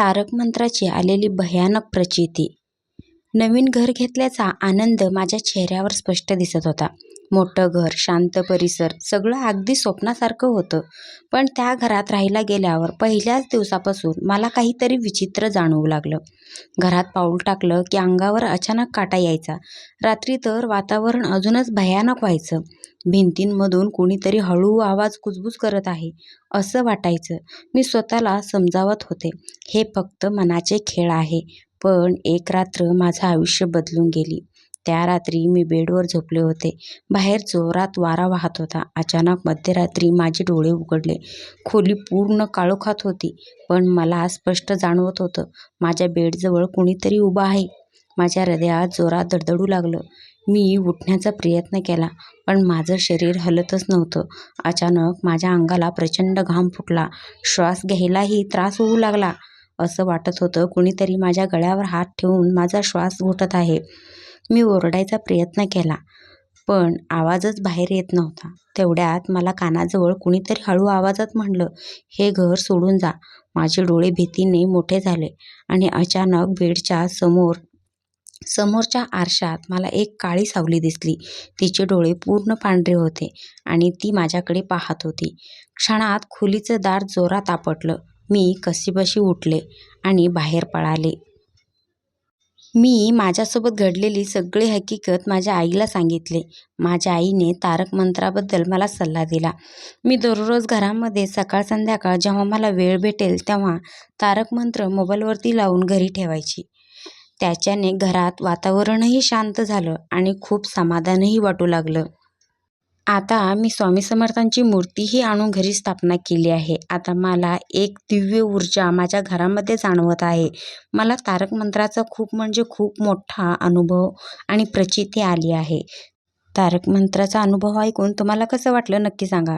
तारक मंत्राची आलेली भयानक प्रचिती. नवीन घर घेतल्याचा आनंद माझ्या चेहऱ्यावर स्पष्ट दिसत होता. मोठं घर, शांत परिसर, सगळं अगदी स्वप्नासारखं होतं. पण त्या घरात राहायला गेल्यावर पहिल्याच दिवसापासून मला काहीतरी विचित्र जाणवू लागलं. घरात पाऊल टाकलं की अंगावर अचानक काटा यायचा. रात्री तर वातावरण अजूनच भयानक व्हायचं. भिंतींमधून कोणीतरी हळू आवाज कुजबुज करत आहे असं वाटायचं. मी स्वतःला समजावत होते, हे फक्त मनाचे खेळ आहे. पण एक रात्र माझं आयुष्य बदलून गेली. त्या रात्री मी बेडवर झोपले होते. बाहेर जोरात वारा वाहत होता. अचानक मध्यरात्री माझे डोळे उघडले. खोली पूर्ण काळोखात होती, पण मला स्पष्ट जाणवत होतं, माझ्या बेडजवळ कोणीतरी उभं आहे. माझ्या हृदयात जोरात धडधडू लागलं. मी उठण्याचा प्रयत्न केला, पण माझं शरीर हलतच नव्हतं. अचानक माझ्या अंगाला प्रचंड घाम फुटला. श्वास घ्यायलाही त्रास होऊ लागला. असं वाटत होतं कोणीतरी माझ्या गळ्यावर हात ठेवून माझा श्वास घोटत आहे. मी ओरडायचा प्रयत्न केला, पण आवाजच बाहेर येत नव्हता. तेवढ्यात मला कानाजवळ कुणीतरी हळू आवाजात म्हणलं, हे घर सोडून जा. माझे डोळे भीतीने मोठे झाले आणि अचानक बेडच्या समोरच्या आरशात मला एक काळी सावली दिसली. तिचे डोळे पूर्ण पांढरे होते आणि ती माझ्याकडे पाहत होती. क्षणात खोलीचं दार जोरात आपटलं. मी कशीबशी उठले आणि बाहेर पळाले. मी माझ्यासोबत घडलेली सगळी हकीकत माझ्या आईला सांगितले. माझ्या आईने तारक मंत्राबद्दल मला सल्ला दिला. मी दररोज घरामध्ये सकाळ संध्याकाळ जेव्हा मला वेळ भेटेल तेव्हा तारक मंत्र मोबाईलवरती लावून घरी ठेवायची. त्याच्याने घरात वातावरणही शांत झालं आणि खूप समाधानही वाटू लागलं. आता मी स्वामी समर्थांची मूर्तीही आणून घरी स्थापना केली आहे. आता मला एक दिव्य ऊर्जा माझ्या घरामध्ये जाणवत आहे. मला तारक मंत्राचा खूप म्हणजे खूप मोठा अनुभव आणि प्रचिती आली आहे. तारक मंत्राचा अनुभव ऐकून तुम्हाला कसं वाटलं नक्की सांगा.